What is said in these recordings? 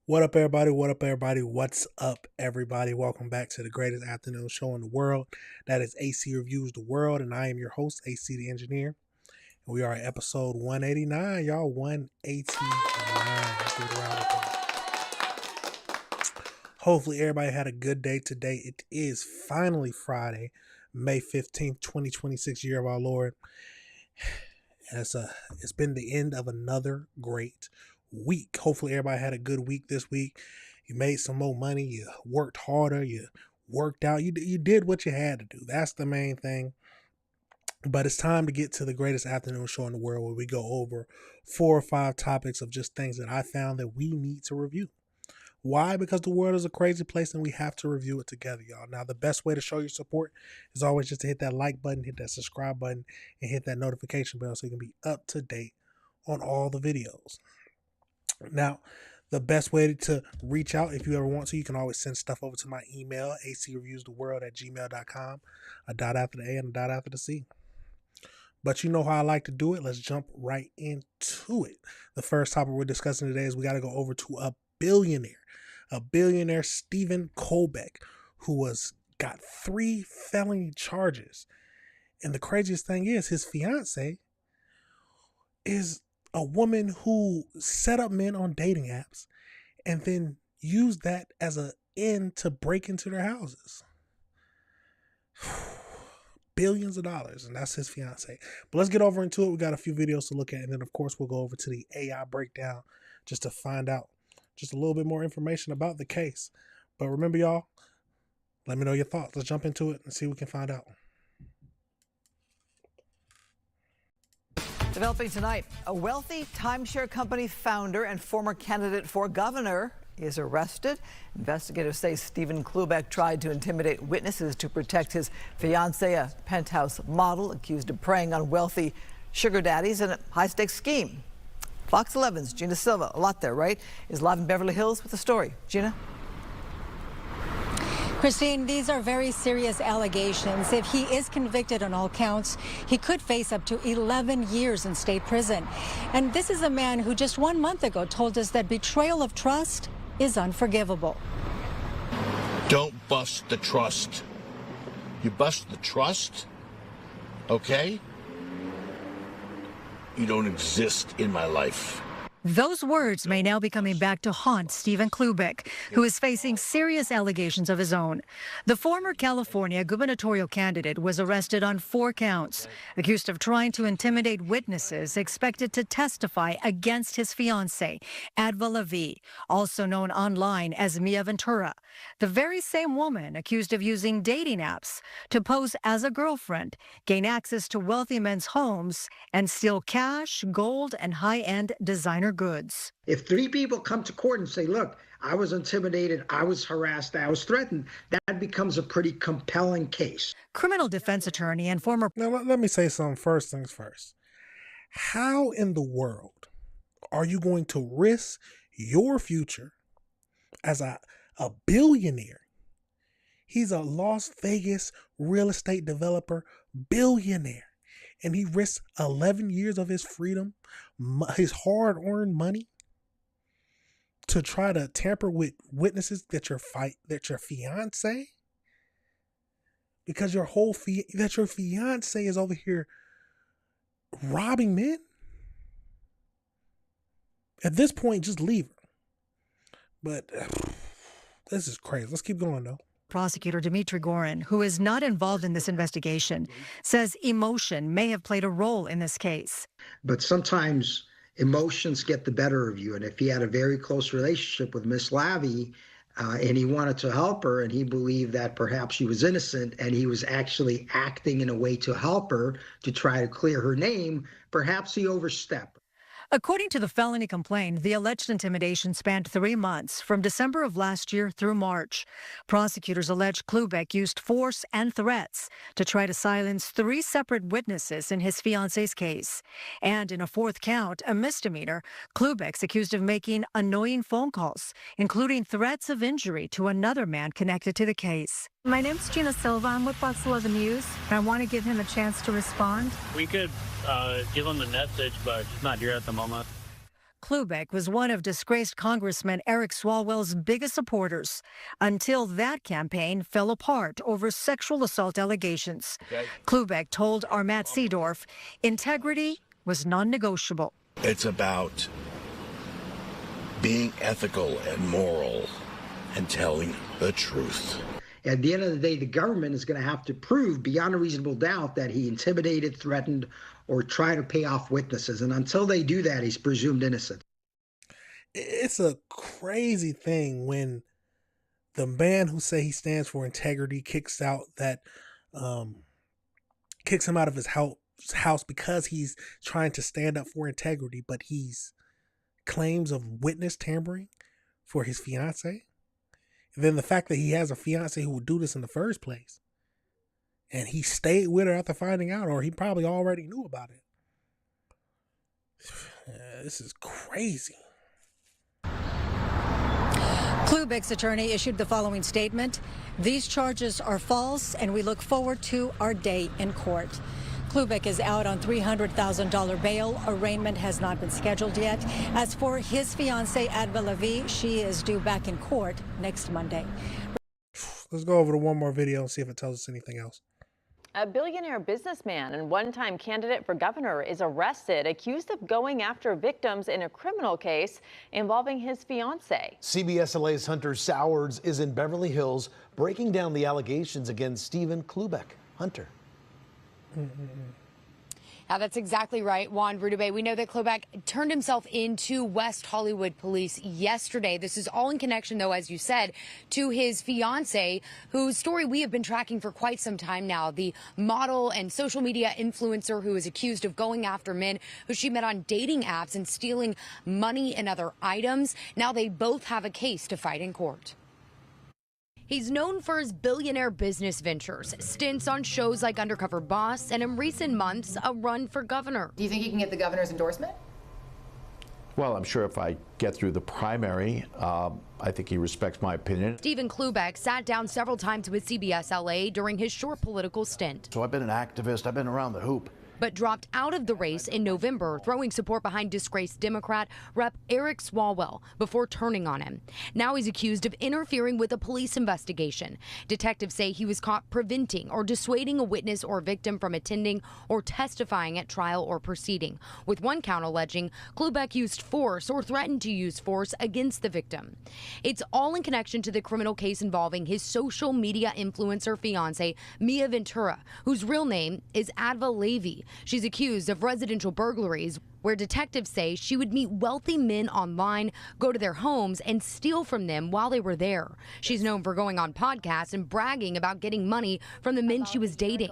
What up, everybody? What up, everybody? What's up, everybody? Welcome back to the greatest afternoon show in the world. That is AC Reviews the World, and I am your host, AC the Engineer. And we are at episode 189, y'all. 189. Let's give it a round of applause. Hopefully, everybody had a good day today. It is finally Friday, May 15th, 2026, year of our Lord. And it's been the end of another great week. Hopefully everybody had a good week this week. You made some more money, you worked harder, you worked out, you did what you had to do. That's the main thing. But it's time to get to the greatest afternoon show in the world, where we go over 4 or 5 topics of just things that I found that we need to review. Why? Because the world is a crazy place and we have to review it together, y'all. Now, the best way to show your support is always just to hit that like button, hit that subscribe button, and hit that notification bell so you can be up to date on all the videos. Now, the best way to reach out, if you ever want to, you can always send stuff over to my email, acreviewstheworld@gmail.com, a dot after the A and a dot after the C. But you know how I like to do it. Let's jump right into it. The first topic we're discussing today is we got to go over to a billionaire, Stephen Colbeck, who got 3 felony charges. And the craziest thing is his fiance is a woman who set up men on dating apps and then used that as an end to break into their houses. Billions of dollars, and that's his fiance. But let's get over into it. We got a few videos to look at, and then of course we'll go over to the AI breakdown just to find out just a little bit more information about the case. But remember, y'all, let me know your thoughts. Let's jump into it and see what we can find out. Developing tonight, a wealthy timeshare company founder and former candidate for governor is arrested. Investigators say Stephen Colbeck tried to intimidate witnesses to protect his fiancée, a penthouse model accused of preying on wealthy sugar daddies in a high-stakes scheme. Fox 11's Gina Silva, a lot there, right, is live in Beverly Hills with the story. Gina? Christine, these are very serious allegations. If he is convicted on all counts, he could face up to 11 years in state prison. And this is a man who just 1 month ago told us that betrayal of trust is unforgivable. Don't bust the trust. You bust the trust, okay? You don't exist in my life. Those words may now be coming back to haunt Stephen Colbeck, who is facing serious allegations of his own. The former California gubernatorial candidate was arrested on 4 counts, accused of trying to intimidate witnesses expected to testify against his fiancée, Adva Lavi, also known online as Mia Ventura, the very same woman accused of using dating apps to pose as a girlfriend, gain access to wealthy men's homes, and steal cash, gold, and high-end designer goods. If 3 people come to court and say, look, I was intimidated, I was harassed, I was threatened, that becomes a pretty compelling case. Criminal defense attorney and former... Now, let me say something. First things first. How in the world are you going to risk your future as a billionaire? He's a Las Vegas real estate developer billionaire. And he risks 11 years of his freedom, his hard-earned money, to try to tamper with witnesses that your fiance, because your fiance is over here robbing men. At this point, just leave her. But this is crazy. Let's keep going though. Prosecutor Dimitri Gorin, who is not involved in this investigation, says emotion may have played a role in this case. But sometimes emotions get the better of you. And if he had a very close relationship with Miss Lavi and he wanted to help her and he believed that perhaps she was innocent and he was actually acting in a way to help her to try to clear her name, perhaps he overstepped. According to the felony complaint, the alleged intimidation spanned 3 months, from December of last year through March. Prosecutors allege Colbeck used force and threats to try to silence 3 separate witnesses in his fiance's case. And in a 4th count, a misdemeanor, Colbeck's accused of making annoying phone calls, including threats of injury to another man connected to the case. My name's Gina Silva. I'm with Fox 11 News, and I want to give him a chance to respond. We could give him the message, but he's not here at the moment. Klubeck was one of disgraced Congressman Eric Swalwell's biggest supporters until that campaign fell apart over sexual assault allegations. Klubeck told Armat Seedorf integrity was non-negotiable. It's about being ethical and moral and telling the truth. At the end of the day, the government is going to have to prove beyond a reasonable doubt that he intimidated, threatened, or tried to pay off witnesses. And until they do that, he's presumed innocent. It's a crazy thing when the man who say he stands for integrity kicks him out of his house because he's trying to stand up for integrity, but he's claims of witness tampering for his fiance. And then the fact that he has a fiance who would do this in the first place, and he stayed with her after finding out, or he probably already knew about it. This is crazy. Klubeck's attorney issued the following statement. These charges are false, and we look forward to our day in court. Klubeck is out on $300,000 bail. Arraignment has not been scheduled yet. As for his fiancée, Adva Levy, she is due back in court next Monday. Let's go over to one more video and see if it tells us anything else. A billionaire businessman and one-time candidate for governor is arrested, accused of going after victims in a criminal case involving his fiancée. CBS LA's Hunter Sowards is in Beverly Hills breaking down the allegations against Stephen Klubeck. Hunter. Now, that's exactly right, Juan Rudabay. We know that Klubeck turned himself into West Hollywood police yesterday. This is all in connection, though, as you said, to his fiancée, whose story we have been tracking for quite some time now. The model and social media influencer who is accused of going after men who she met on dating apps and stealing money and other items. Now they both have a case to fight in court. He's known for his billionaire business ventures, stints on shows like Undercover Boss, and in recent months, a run for governor. Do you think he can get the governor's endorsement? Well, I'm sure if I get through the primary, I think he respects my opinion. Stephen Klubeck sat down several times with CBS LA during his short political stint. So I've been an activist. I've been around the hoop. But dropped out of the race in November, throwing support behind disgraced Democrat Rep. Eric Swalwell before turning on him. Now he's accused of interfering with a police investigation. Detectives say he was caught preventing or dissuading a witness or victim from attending or testifying at trial or proceeding, with one count alleging Klubeck used force or threatened to use force against the victim. It's all in connection to the criminal case involving his social media influencer fiancée, Mia Ventura, whose real name is Adva Levy. She's accused of residential burglaries, where detectives say she would meet wealthy men online, go to their homes, and steal from them while they were there. She's known for going on podcasts and bragging about getting money from the men she was dating.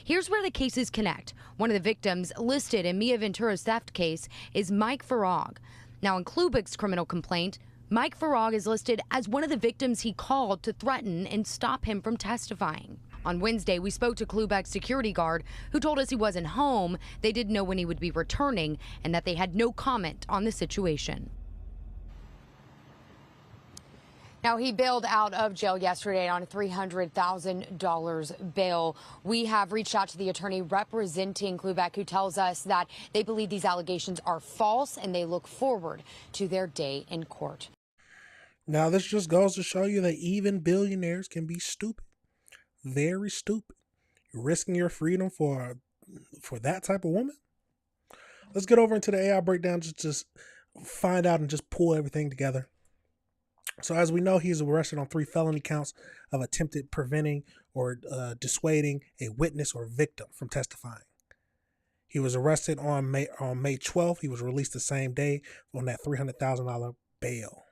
Here's where the cases connect. One of the victims listed in Mia Ventura's theft case is Mike Farag. Now, in Klubeck's criminal complaint, Mike Farag is listed as one of the victims he called to threaten and stop him from testifying. On Wednesday, we spoke to Klubeck's security guard, who told us he wasn't home, they didn't know when he would be returning, and that they had no comment on the situation. Now, he bailed out of jail yesterday on a $300,000 bail. We have reached out to the attorney representing Klubeck, who tells us that they believe these allegations are false and they look forward to their day in court. Now, this just goes to show you that even billionaires can be stupid. Very stupid. You're risking your freedom for that type of woman? Let's get over into the AI breakdown, just find out and just pull everything together. So as we know, he's arrested on 3 felony counts of attempted preventing or dissuading a witness or victim from testifying. He was arrested on May 12th. He was released the same day on that $300,000 bail.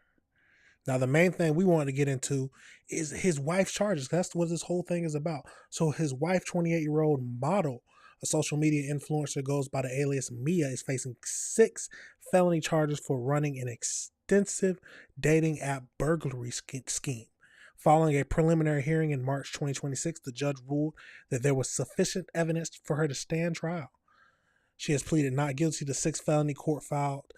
Now, the main thing we wanted to get into is his wife's charges. That's what this whole thing is about. So his wife, 28-year-old model, a social media influencer, goes by the alias Mia, is facing 6 felony charges for running an extensive dating app burglary scheme. Following a preliminary hearing in March 2026, the judge ruled that there was sufficient evidence for her to stand trial. She has pleaded not guilty to 6 felony court filed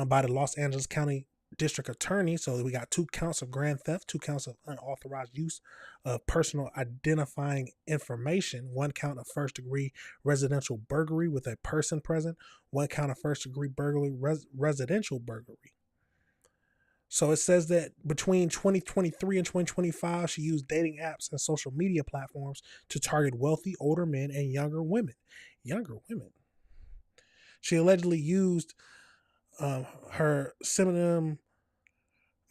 by the Los Angeles County district attorney. So we got 2 counts of grand theft, 2 counts of unauthorized use of personal identifying information, 1 count of first-degree residential burglary with a person present, 1 count of first-degree burglary, residential burglary. So it says that between 2023 and 2025, she used dating apps and social media platforms to target wealthy older men and younger women. She allegedly used her pseudonym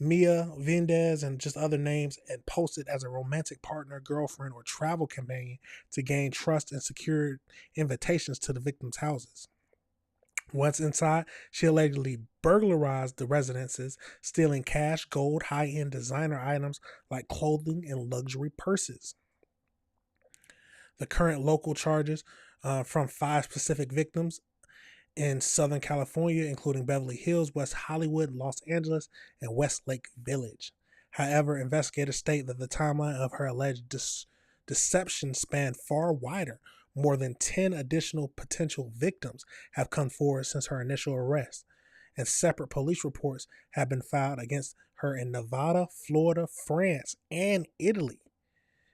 Mia Vendez and just other names and posted as a romantic partner, girlfriend, or travel companion to gain trust and secured invitations to the victims' houses. Once inside, she allegedly burglarized the residences, stealing cash, gold, high-end designer items like clothing and luxury purses. The current local charges from 5 specific victims in Southern California, including Beverly Hills, West Hollywood, Los Angeles, and Westlake Village. However, investigators state that the timeline of her alleged deception spanned far wider. More than 10 additional potential victims have come forward since her initial arrest, and separate police reports have been filed against her in Nevada, Florida, France, and Italy.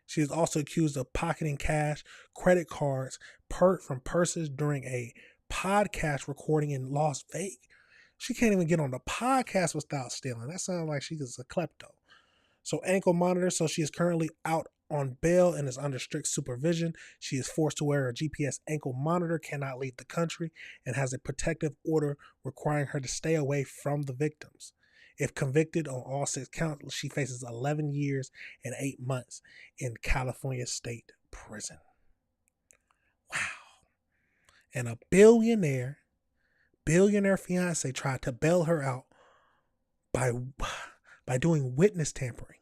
She is also accused of pocketing cash, credit cards, from purses during a podcast recording in Las Vegas. She can't even get on the podcast without stealing. That sounds like she is a klepto. So ankle monitor. So she is currently out on bail and is under strict supervision. She is forced to wear a GPS ankle monitor, cannot leave the country, and has a protective order requiring her to stay away from the victims. If convicted on all 6 counts, she faces 11 years and 8 months in California State Prison. Wow. And a billionaire fiance tried to bail her out by doing witness tampering,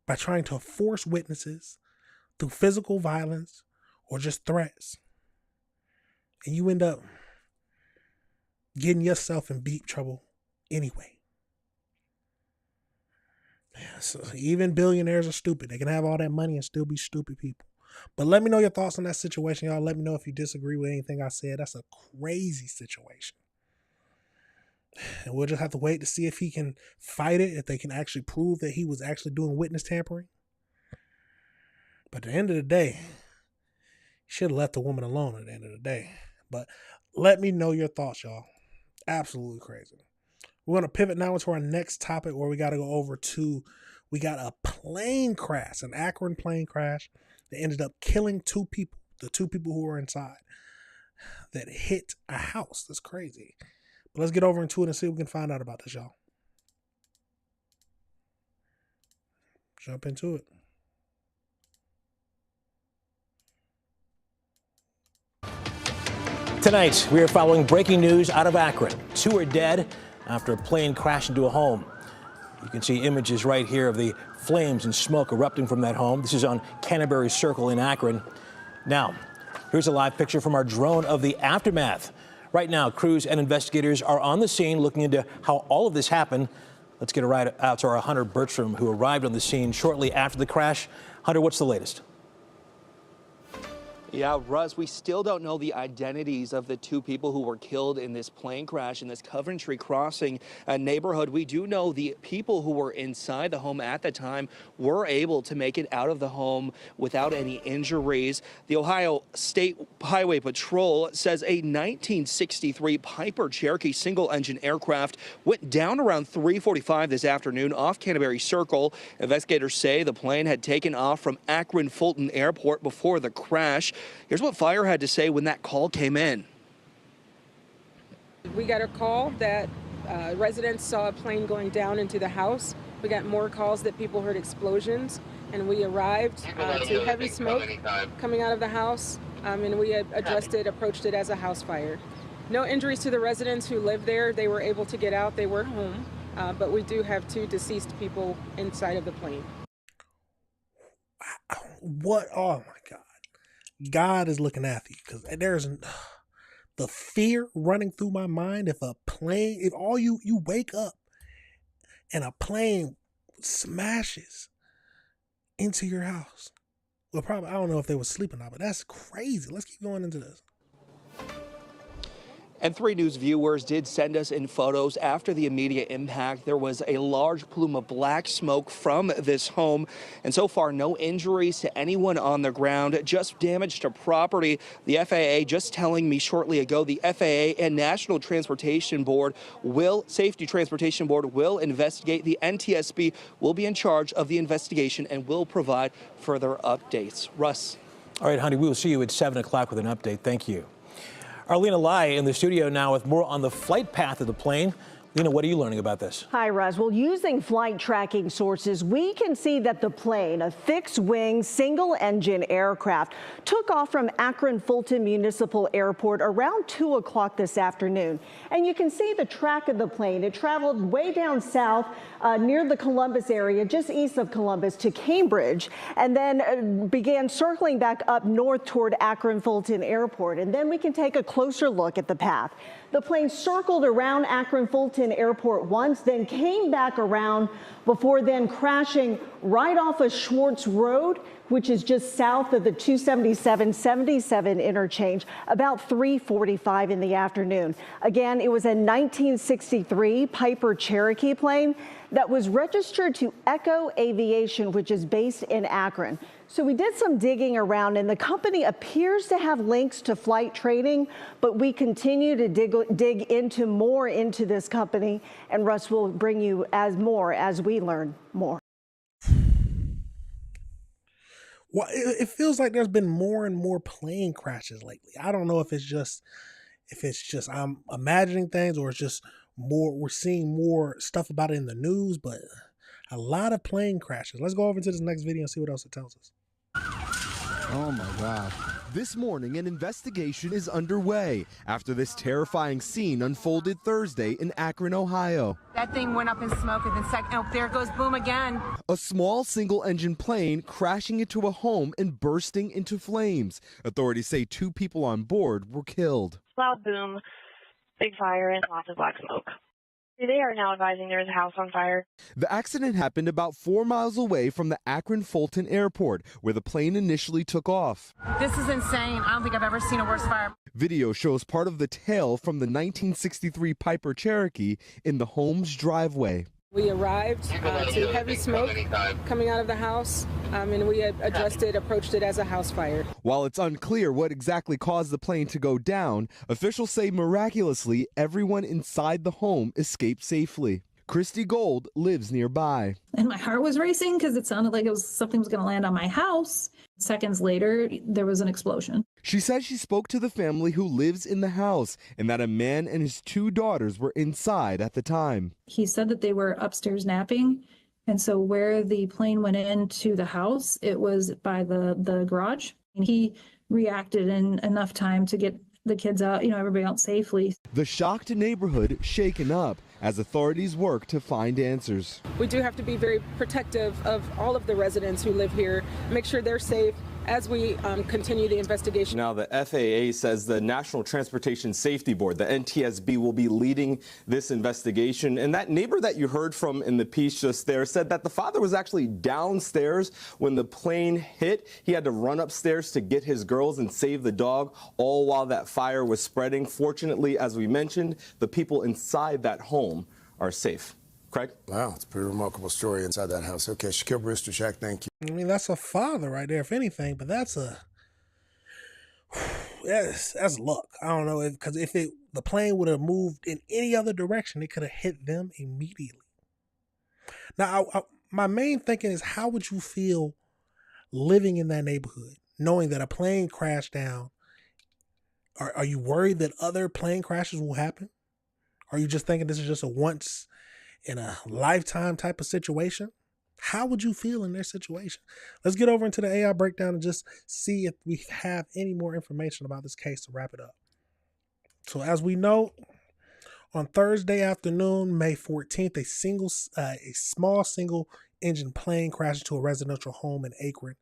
by trying to force witnesses through physical violence or just threats. And you end up getting yourself in deep trouble anyway. So even billionaires are stupid. They can have all that money and still be stupid people. But let me know your thoughts on that situation, y'all. Let me know if you disagree with anything I said. That's a crazy situation. And we'll just have to wait to see if he can fight it, if they can actually prove that he was actually doing witness tampering. But at the end of the day, he should have left the woman alone at the end of the day. But let me know your thoughts, y'all. Absolutely crazy. We're going to pivot now into our next topic where we got to go over to, we got a plane crash, an Akron plane crash that ended up killing 2 people, the 2 people who were inside that hit a house. That's crazy. But let's get over into it and see what we can find out about this, y'all. Jump into it. Tonight, we are following breaking news out of Akron. 2 are dead after a plane crashed into a home. You can see images right here of the flames and smoke erupting from that home. This is on Canterbury Circle in Akron. Now, here's a live picture from our drone of the aftermath. Right now, crews and investigators are on the scene looking into how all of this happened. Let's get a ride out to our Hunter Bertram, who arrived on the scene shortly after the crash. Hunter, what's the latest? Yeah, Russ, we still don't know the identities of the 2 people who were killed in this plane crash in this Coventry Crossing neighborhood. We do know the people who were inside the home at the time were able to make it out of the home without any injuries. The Ohio State Highway Patrol says a 1963 Piper Cherokee single-engine aircraft went down around 3:45 this afternoon off Canterbury Circle. Investigators say the plane had taken off from Akron Fulton Airport before the crash. Here's what fire had to say when that call came in. We got a call that residents saw a plane going down into the house. We got more calls that people heard explosions, and we arrived to heavy smoke coming out of the house, and we approached it as a house fire. No injuries to the residents who lived there. They were able to get out. They were home, but we do have 2 deceased people inside of the plane. What? Oh my God. God is looking after you, because there's the fear running through my mind. If you wake up and a plane smashes into your house. Well, probably, I don't know if they were sleeping or not, but that's crazy. Let's keep going into this. And 3 News viewers did send us in photos after the immediate impact. There was a large plume of black smoke from this home. And so far, no injuries to anyone on the ground, just damage to property. The FAA just telling me shortly ago, the FAA and National Transportation Board Safety Transportation Board will investigate. The NTSB will be in charge of the investigation and will provide further updates. Russ. All right, honey, we will see you at 7 o'clock with an update. Thank you. Arlena Lai in the studio now with more on the flight path of the plane. Lena, what are you learning about this? Hi, Russ. Well, using flight tracking sources, we can see that the plane, a fixed-wing, single-engine aircraft, took off from Akron-Fulton Municipal Airport around 2 o'clock this afternoon. And you can see the track of the plane. It traveled way down south near the Columbus area, just east of Columbus, to Cambridge, and then began circling back up north toward Akron-Fulton Airport. And then we can take a closer look at the path. The plane circled around Akron-Fulton Airport once, then came back around before then crashing right off of Schwartz Road, which is just south of the 277-77 interchange, about 3:45 in the afternoon. Again, it was a 1963 Piper Cherokee plane that was registered to Echo Aviation, which is based in Akron. So we did some digging around, and the company appears to have links to flight training, but we continue to dig into more into this company, and Russ will bring you more as we learn more. Well, it feels like there's been more and more plane crashes lately. I don't know if it's just I'm imagining things, or it's just we're seeing more stuff about it in the news, but a lot of plane crashes. Let's go over to this next video and see what else it tells us. Oh my God. This morning, an investigation is underway after this terrifying scene unfolded Thursday in Akron, Ohio. That thing went up in smoke and then oh, there it goes, boom again. A small single-engine plane crashing into a home and bursting into flames. Authorities say 2 people on board were killed. Loud boom, big fire, and lots of black smoke. They are now advising there is a house on fire. The accident happened about 4 miles away from the Akron-Fulton Airport, where the plane initially took off. This is insane. I don't think I've ever seen a worse fire. Video shows part of the tail from the 1963 Piper Cherokee in the home's driveway. We arrived to heavy smoke coming out of the house, and we approached it as a house fire. While it's unclear what exactly caused the plane to go down, officials say miraculously everyone inside the home escaped safely. Christy Gold lives nearby. And my heart was racing because it sounded like something was going to land on my house. Seconds later, there was an explosion. She says she spoke to the family who lives in the house and that a man and his 2 daughters were inside at the time. He said that they were upstairs napping. And so where the plane went into the house, it was by the garage. And he reacted in enough time to get the kids out, everybody out safely. The shocked neighborhood shaken up as authorities work to find answers. We do have to be very protective of all of the residents who live here, make sure they're safe as we continue the investigation. Now, the FAA says the National Transportation Safety Board, the NTSB, will be leading this investigation. And that neighbor that you heard from in the piece just there said that the father was actually downstairs when the plane hit. He had to run upstairs to get his girls and save the dog, all while that fire was spreading. Fortunately, as we mentioned, the people inside that home are safe. Craig? Wow, it's a pretty remarkable story inside that house. Okay, Shaquille Brewster, Shaq, thank you. I mean, that's a father right there, if anything, but that's luck. I don't know, because if the plane would have moved in any other direction, it could have hit them immediately. Now, my main thinking is, how would you feel living in that neighborhood, knowing that a plane crashed down? Are you worried that other plane crashes will happen? Are you just thinking this is just a once in a lifetime type of situation? How would you feel in their situation? Let's get over into the AI breakdown and just see if we have any more information about this case to wrap it up. So as we know, on Thursday afternoon, May 14th, a small single engine plane crashed into a residential home in Akron,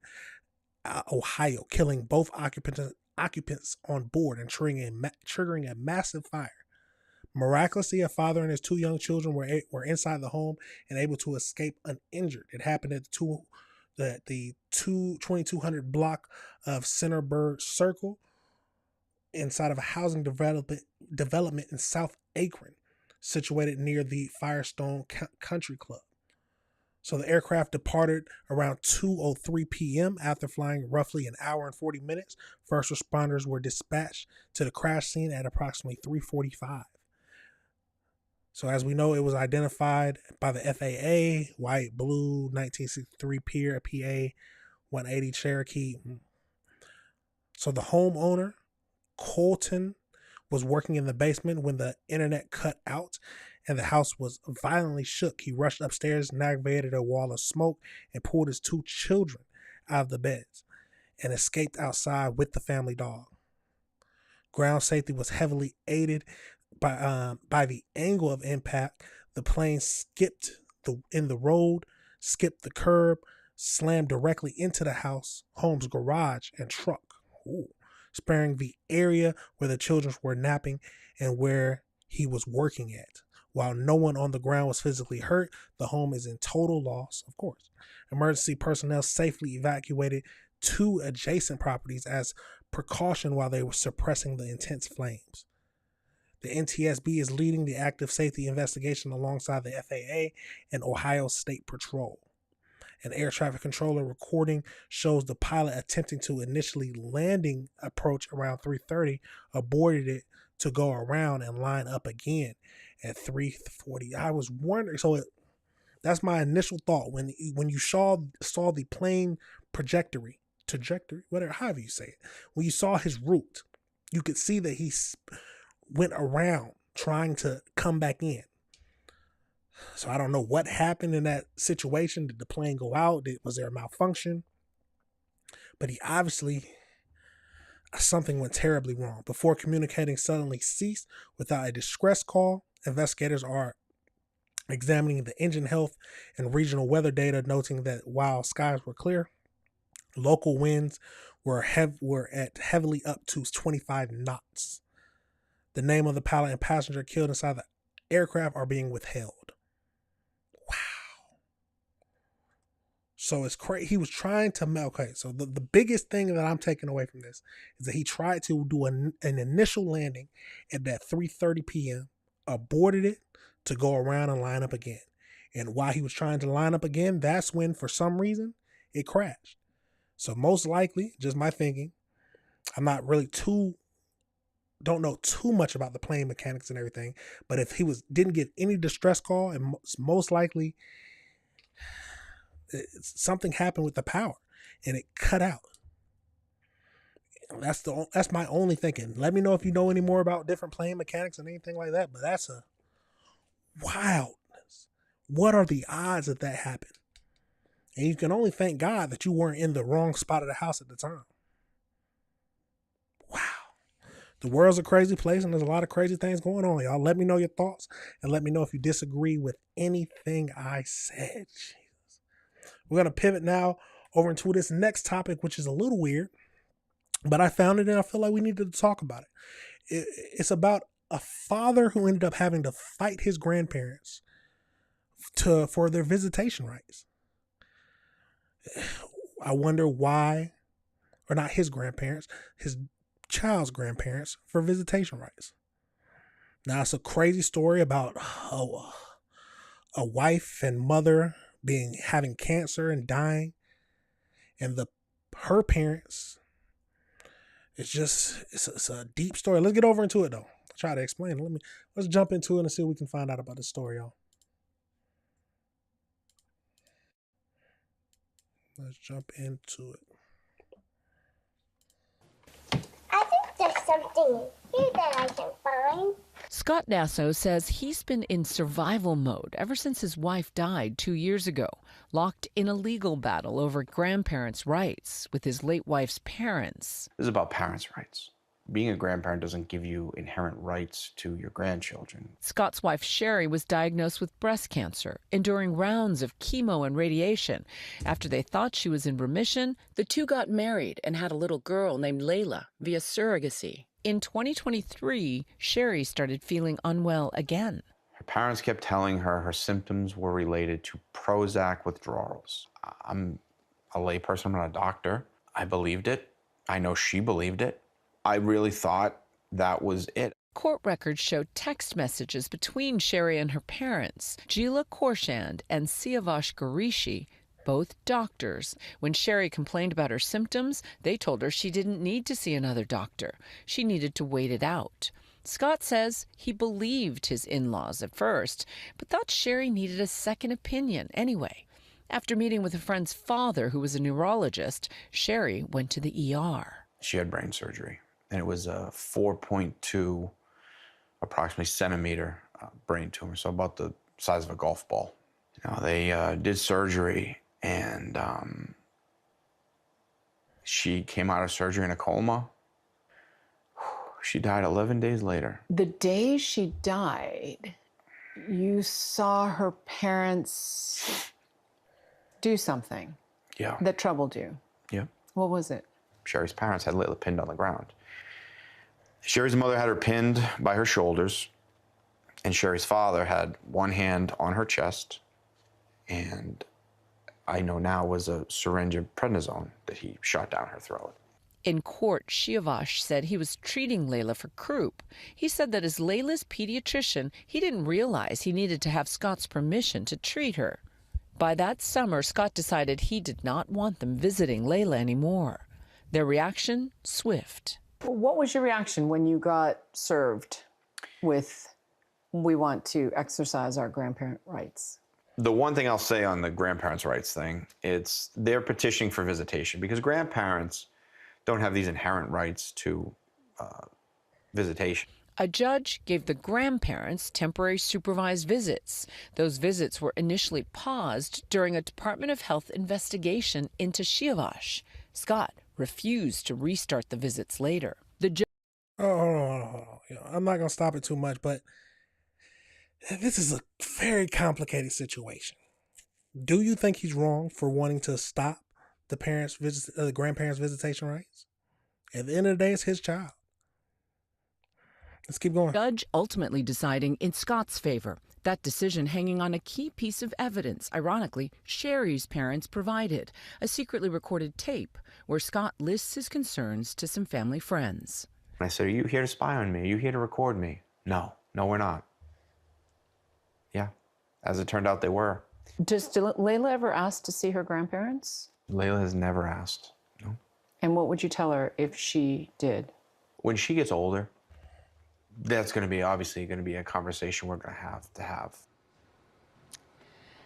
Ohio, killing both occupants on board and triggering a massive fire. Miraculously, a father and his 2 young children were inside the home and able to escape uninjured. It happened at the 2200 block of Centerburg Circle inside of a housing development in South Akron, situated near the Firestone Country Club. So the aircraft departed around 2:03 p.m. After flying roughly an hour and 40 minutes. First responders were dispatched to the crash scene at approximately 3:45. So as we know, it was identified by the FAA, white, blue, 1963 Pier, PA 180 Cherokee. So the homeowner, Colton, was working in the basement when the internet cut out and the house was violently shook. He rushed upstairs, navigated a wall of smoke, and pulled his 2 children out of the beds and escaped outside with the family dog. Ground safety was heavily aided by the angle of impact. The plane skipped in the road, skipped the curb, slammed directly into the home's garage and truck, sparing the area where the children were napping and where he was working at. While no one on the ground was physically hurt, the home is in total loss, of course. Emergency personnel safely evacuated 2 adjacent properties as precaution while they were suppressing the intense flames. The NTSB is leading the active safety investigation alongside the FAA and Ohio State Patrol. An air traffic controller recording shows the pilot attempting to initially landing approach around 3:30, aborted it to go around and line up again at 3:40. I was wondering, that's my initial thought when you saw the plane trajectory, whatever, however you say it. When you saw his route, you could see that he went around trying to come back in. So I don't know what happened in that situation. Did the plane go out? Was there a malfunction? But he obviously, something went terribly wrong. Before communicating suddenly ceased without a distress call. Investigators are examining the engine health and regional weather data, noting that while skies were clear, local winds were at heavily up to 25 knots. The name of the pilot and passenger killed inside the aircraft are being withheld. So it's crazy. He was trying to, okay, so the biggest thing that I'm taking away from this is that he tried to do an initial landing at that 3:30 p.m., aborted it to go around and line up again. And while he was trying to line up again, that's when, for some reason, it crashed. So most likely, just my thinking, I'm not really don't know too much about the plane mechanics and everything, but if he didn't get any distress call, and most likely something happened with the power and it cut out. That's my only thinking. Let me know if you know any more about different plane mechanics and anything like that, but that's a wildness. What are the odds that happened? And you can only thank God that you weren't in the wrong spot of the house at the time. Wow. The world's a crazy place and there's a lot of crazy things going on, y'all. Let me know your thoughts and let me know if you disagree with anything I said. We're going to pivot now over into this next topic, which is a little weird, but I found it and I feel like we needed to talk about it. It's about a father who ended up having to fight his grandparents for their visitation rights. I wonder why, or not his grandparents, his child's grandparents for visitation rights. Now, it's a crazy story about a wife and mother having cancer and dying, and her parents. It's a deep story. Let's get over into it though. I'll try to explain. Let's jump into it and see what we can find out about this story, y'all. Let's jump into it. I think there's something here that I can find. Scott Nasso says he's been in survival mode ever since his wife died 2 years ago, locked in a legal battle over grandparents' rights with his late wife's parents. This is about parents' rights. Being a grandparent doesn't give you inherent rights to your grandchildren. Scott's wife, Sherry, was diagnosed with breast cancer, enduring rounds of chemo and radiation. After they thought she was in remission, the two got married and had a little girl named Layla via surrogacy. In 2023, Sherry started feeling unwell again. Her parents kept telling her her symptoms were related to Prozac withdrawals. I'm a layperson, I'm not a doctor. I believed it. I know she believed it. I really thought that was it. Court records show text messages between Sherry and her parents, Gila Korshand and Siavash Garishi, both doctors. When Sherry complained about her symptoms, they told her she didn't need to see another doctor. She needed to wait it out. Scott says he believed his in-laws at first, but thought Sherry needed a second opinion anyway. After meeting with a friend's father, who was a neurologist, Sherry went to the ER. She had brain surgery, and it was a 4.2 approximately centimeter brain tumor, so about the size of a golf ball. You know, they did surgery, and she came out of surgery in a coma. She died 11 days later. The day she died, you saw her parents do something that troubled you. Yeah. What was it? Sherry's parents had Layla pinned on the ground. Sherry's mother had her pinned by her shoulders, and Sherry's father had one hand on her chest, and I know now was a syringe of prednisone that he shot down her throat. In court, Siavash said he was treating Layla for croup. He said that as Layla's pediatrician, he didn't realize he needed to have Scott's permission to treat her. By that summer, Scott decided he did not want them visiting Layla anymore. Their reaction, swift. What was your reaction when you got served with, we want to exercise our grandparent rights? The one thing I'll say on the grandparents' rights thing, it's they're petitioning for visitation because grandparents don't have these inherent rights to visitation. A judge gave the grandparents temporary supervised visits. Those visits were initially paused during a Department of Health investigation into Siavash. Scott refused to restart the visits later. The judge. I'm not going to stop it too much, but this is a very complicated situation. Do you think he's wrong for wanting to stop the grandparents' visitation rights? At the end of the day, it's his child. Let's keep going. Judge ultimately deciding in Scott's favor. That decision hanging on a key piece of evidence, ironically, Sherry's parents provided, a secretly recorded tape where Scott lists his concerns to some family friends. I said, are you here to spy on me? Are you here to record me? No, we're not. Yeah, as it turned out, they were. Did Layla ever ask to see her grandparents? Layla has never asked, no. And what would you tell her if she did? When she gets older, that's going to be obviously going to be a conversation we're going to have.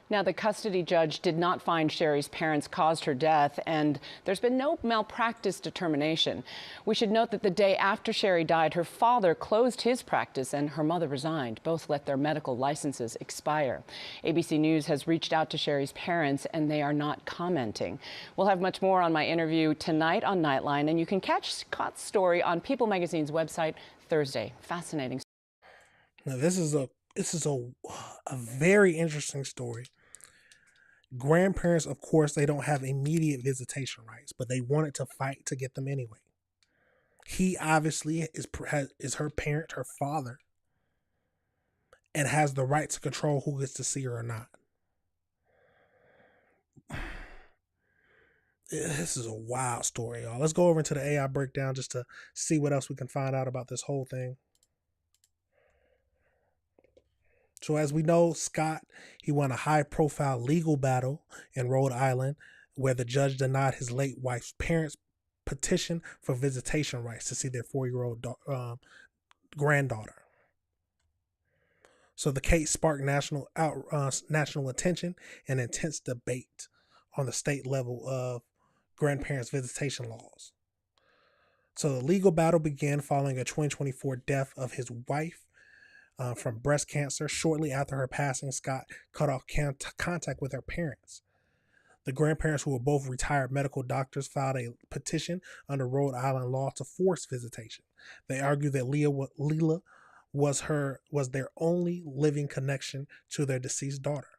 Now, the custody judge did not find Sherry's parents caused her death, and there's been no malpractice determination. We should note that the day after Sherry died, her father closed his practice and her mother resigned. Both let their medical licenses expire. ABC News has reached out to Sherry's parents, and they are not commenting. We'll have much more on my interview tonight on Nightline, and you can catch Scott's story on People Magazine's website Thursday. Fascinating. Now, this is a very interesting story. Grandparents, of course, they don't have immediate visitation rights, but they wanted to fight to get them anyway. He obviously is her parent, her father, and has the right to control who gets to see her or not. This is a wild story, y'all. Let's go over into the AI breakdown just to see what else we can find out about this whole thing. So as we know, Scott, he won a high-profile legal battle in Rhode Island where the judge denied his late wife's parents' petition for visitation rights to see their 4-year-old granddaughter. So the case sparked national attention and intense debate on the state level of grandparents' visitation laws. So the legal battle began following a 2024 death of his wife from breast cancer. Shortly after her passing, Scott cut off contact with her parents. The grandparents, who were both retired medical doctors, filed a petition under Rhode Island law to force visitation. They argued that Leela was their only living connection to their deceased daughter.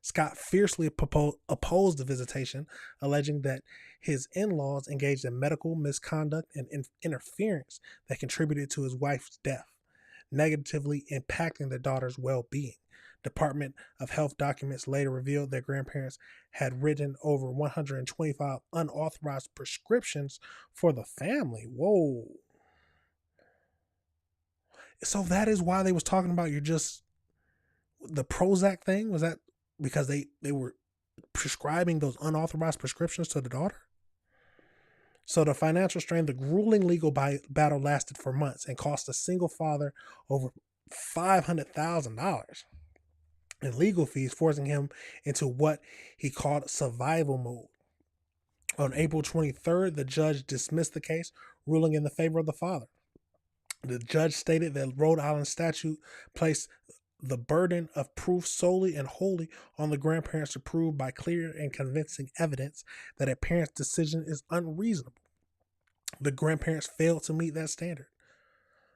Scott fiercely opposed the visitation, alleging that his in-laws engaged in medical misconduct and interference that contributed to his wife's death, negatively impacting their daughter's well-being. Department of Health documents later revealed that grandparents had written over 125 unauthorized prescriptions for the family. Whoa. So that is why they was talking about the Prozac thing. Was that because they were prescribing those unauthorized prescriptions to the daughter? So the financial strain, the grueling legal battle lasted for months and cost a single father over $500,000 in legal fees, forcing him into what he called survival mode. On April 23rd, the judge dismissed the case, ruling in the favor of the father. The judge stated that Rhode Island statute placed the burden of proof solely and wholly on the grandparents to prove by clear and convincing evidence that a parent's decision is unreasonable. The grandparents failed to meet that standard.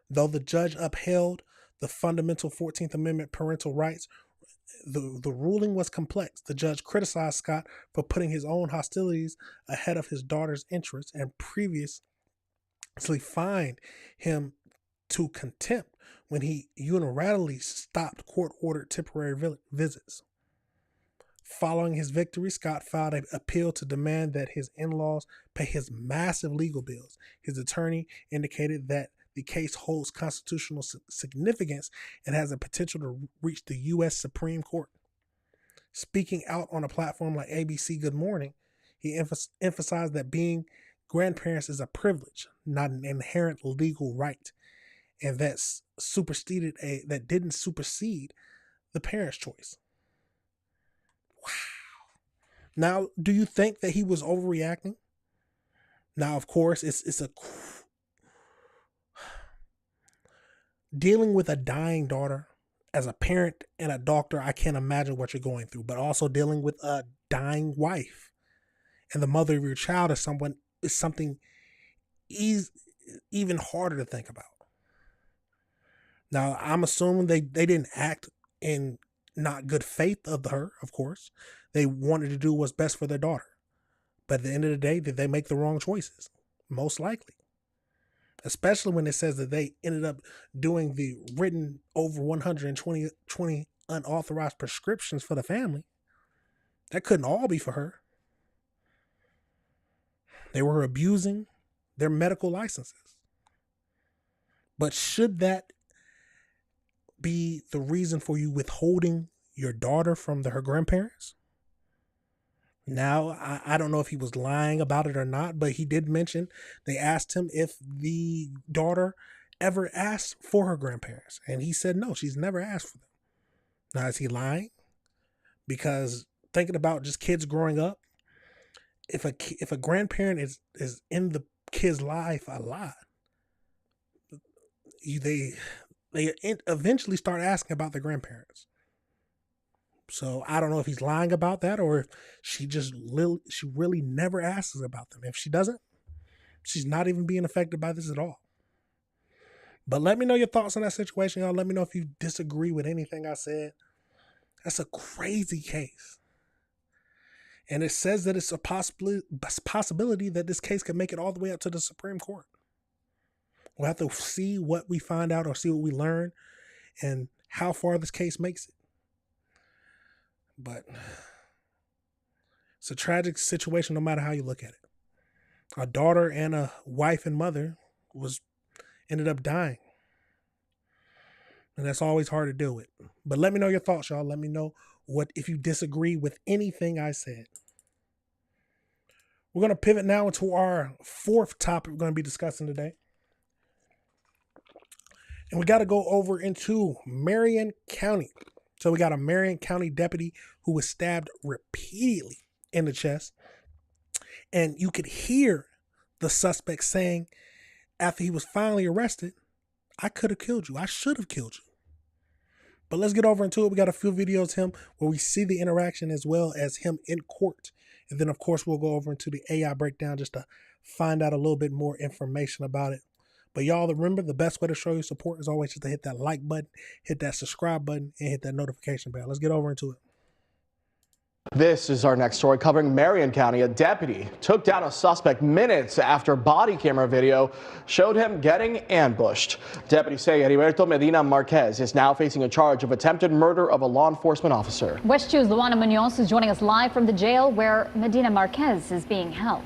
Though the judge upheld the fundamental 14th Amendment parental rights, the ruling was complex. The judge criticized Scott for putting his own hostilities ahead of his daughter's interests and previously fined him to contempt when he unilaterally stopped court-ordered temporary visits. Following his victory, Scott filed an appeal to demand that his in-laws pay his massive legal bills. His attorney indicated that the case holds constitutional significance and has the potential to reach the U.S. Supreme Court. Speaking out on a platform like ABC Good Morning, he emphasized that being grandparents is a privilege, not an inherent legal right, and that didn't supersede the parent's choice. Wow. Now, do you think that he was overreacting? Now, of course, it's dealing with a dying daughter. As a parent and a doctor, I can't imagine what you're going through, but also dealing with a dying wife and the mother of your child is something even harder to think about. Now, I'm assuming they didn't act in not good faith of her, of course. They wanted to do what's best for their daughter. But at the end of the day, did they make the wrong choices? Most likely. Especially when it says that they ended up doing the written over 120 unauthorized prescriptions for the family. That couldn't all be for her. They were abusing their medical licenses. But should that be the reason for you withholding your daughter from her grandparents? Now, I don't know if he was lying about it or not, but he did mention they asked him if the daughter ever asked for her grandparents. And he said, no, she's never asked for them. Now, is he lying? Because thinking about just kids growing up, if a grandparent is in the kid's life a lot, they eventually start asking about their grandparents. So I don't know if he's lying about that or if she really never asks about them. If she doesn't, she's not even being affected by this at all. But let me know your thoughts on that situation, y'all. Let me know if you disagree with anything I said. That's a crazy case. And it says that it's a possibility that this case could make it all the way up to the Supreme Court. We'll have to see what we find out or see what we learn and how far this case makes it. But it's a tragic situation no matter how you look at it. A daughter and a wife and mother ended up dying. And that's always hard to deal with. But let me know your thoughts, y'all. Let me know if you disagree with anything I said. We're going to pivot now into our fourth topic we're going to be discussing today. And we got to go over into Marion County. So we got a Marion County deputy who was stabbed repeatedly in the chest. And you could hear the suspect saying, after he was finally arrested, I could have killed you. I should have killed you. But let's get over into it. We got a few videos of him where we see the interaction as well as him in court. And then, of course, we'll go over into the AI breakdown just to find out a little bit more information about it. But y'all remember, the best way to show your support is always just to hit that like button, hit that subscribe button, and hit that notification bell. Let's get over into it. This is our next story covering Marion County. A deputy took down a suspect minutes after body camera video showed him getting ambushed. Deputies say Heriberto Medina Marquez is now facing a charge of attempted murder of a law enforcement officer. West 2's Luana Munoz is joining us live from the jail where Medina Marquez is being held.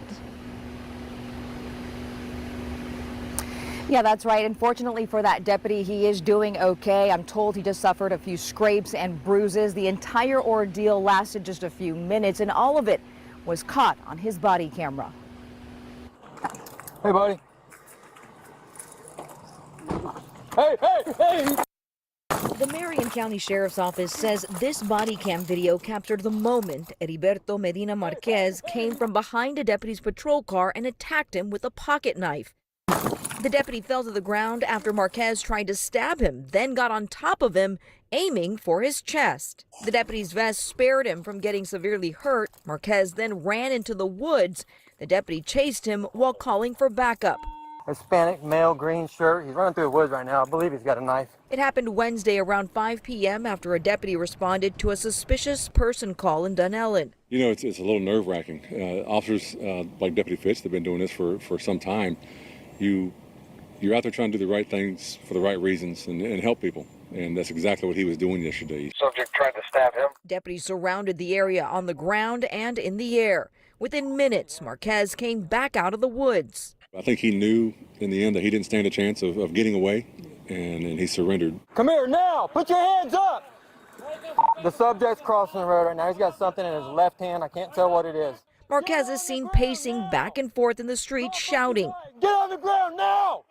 Yeah, that's right. Unfortunately for that deputy, he is doing okay. I'm told he just suffered a few scrapes and bruises. The entire ordeal lasted just a few minutes, and all of it was caught on his body camera. Hey, buddy. Hey, hey, hey! The Marion County Sheriff's Office says this body cam video captured the moment Heriberto Medina Marquez came from behind a deputy's patrol car and attacked him with a pocket knife. The deputy fell to the ground after Marquez tried to stab him, then got on top of him, aiming for his chest. The deputy's vest spared him from getting severely hurt. Marquez then ran into the woods. The deputy chased him while calling for backup. Hispanic, male, green shirt. He's running through the woods right now. I believe he's got a knife. It happened Wednesday around 5 p.m. after a deputy responded to a suspicious person call in Dunellen. You know, it's a little nerve-wracking. Officers like Deputy Fitch, they've been doing this for some time. You're out there trying to do the right things for the right reasons and help people. And that's exactly what he was doing yesterday. Subject tried to stab him. Deputies surrounded the area on the ground and in the air. Within minutes, Marquez came back out of the woods. I think he knew in the end that he didn't stand a chance of getting away, and he surrendered. Come here now! Put your hands up! The subject's crossing the road right now. He's got something in his left hand. I can't tell what it is. Marquez is seen pacing back and forth in the street, shouting. Get on the ground now!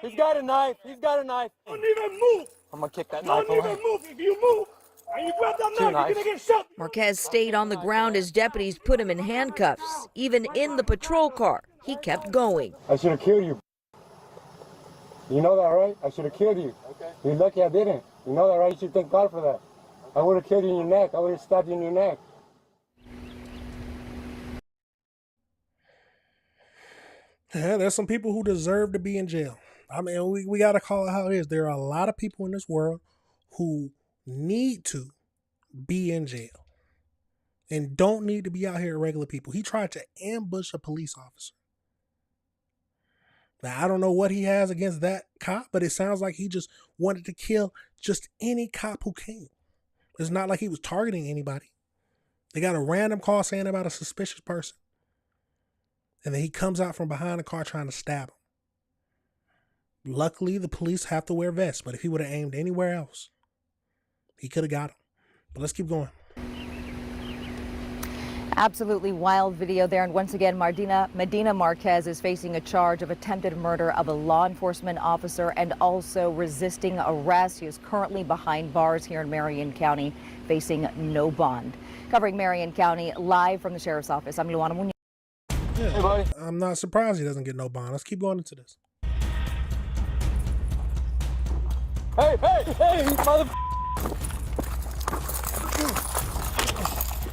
He's got a knife. He's got a knife. Don't even move! I'm gonna kick that knife away. Don't even move! If you move and you grab that knife, you're gonna get shot! Marquez stayed on the ground as deputies put him in handcuffs. Even in the patrol car, he kept going. I should have killed you. You know that, right? I should have killed you. Okay. You're lucky I didn't. You know that, right? You should thank God for that. I would have killed you in your neck. I would have stabbed you in your neck. Yeah, there's some people who deserve to be in jail. I mean, we got to call it how it is. There are a lot of people in this world who need to be in jail and don't need to be out here regular people. He tried to ambush a police officer. Now, I don't know what he has against that cop, but it sounds like he just wanted to kill just any cop who came. It's not like he was targeting anybody. They got a random call saying about a suspicious person. And then he comes out from behind the car trying to stab him. Luckily, the police have to wear vests, but if he would have aimed anywhere else, he could have got him. But let's keep going. Absolutely wild video there. And once again, Medina Marquez is facing a charge of attempted murder of a law enforcement officer and also resisting arrest. He is currently behind bars here in Marion County, facing no bond. Covering Marion County live from the Sheriff's Office, I'm Luana Munoz. Yeah, hey, buddy. I'm not surprised he doesn't get no bond. Let's keep going into this. Hey, mother...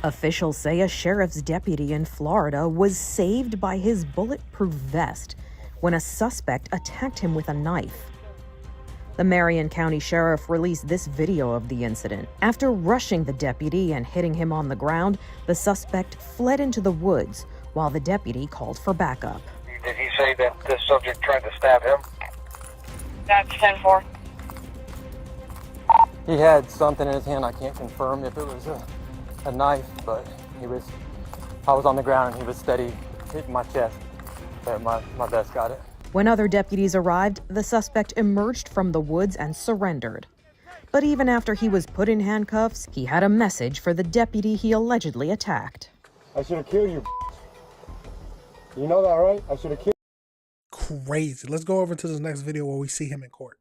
Officials say a sheriff's deputy in Florida was saved by his bulletproof vest when a suspect attacked him with a knife. The Marion County Sheriff released this video of the incident. After rushing the deputy and hitting him on the ground, the suspect fled into the woods while the deputy called for backup. Did he say that the subject tried to stab him? That's 10-4. He had something in his hand. I can't confirm if it was a knife, but I was on the ground and he was steady hitting my chest. But my vest got it. When other deputies arrived, the suspect emerged from the woods and surrendered. But even after he was put in handcuffs, he had a message for the deputy he allegedly attacked. I should have killed you. You know that, right? I should have killed you. Crazy. Let's go over to this next video where we see him in court.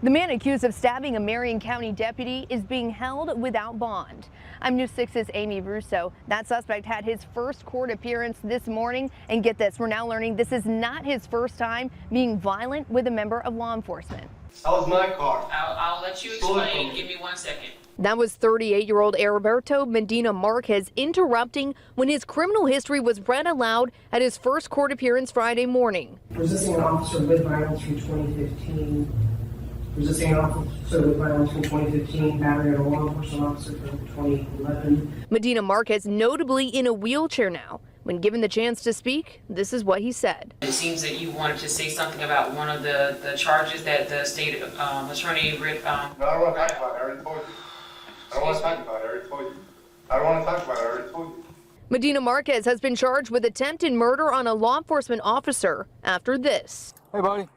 The man accused of stabbing a Marion County deputy is being held without bond. I'm News 6's Amy Russo. That suspect had his first court appearance this morning. And get this, we're now learning this is not his first time being violent with a member of law enforcement. That was my car. I'll let you explain. Give me 1 second. That was 38-year-old Heriberto Medina Marquez interrupting when his criminal history was read aloud at his first court appearance Friday morning. Resisting an officer with violence from 2015. Resisting an officer with violence from 2015, battery on a law enforcement officer from 2011. Medina Marquez notably in a wheelchair now. When given the chance to speak, this is what he said. It seems that you wanted to say something about one of the charges that the state attorney Rick... No, I don't want to talk about it. I already told you. I don't want to talk about it. I already told you. I don't want to talk about it. I already told you. Medina Marquez has been charged with attempted murder on a law enforcement officer after this. Hey, buddy.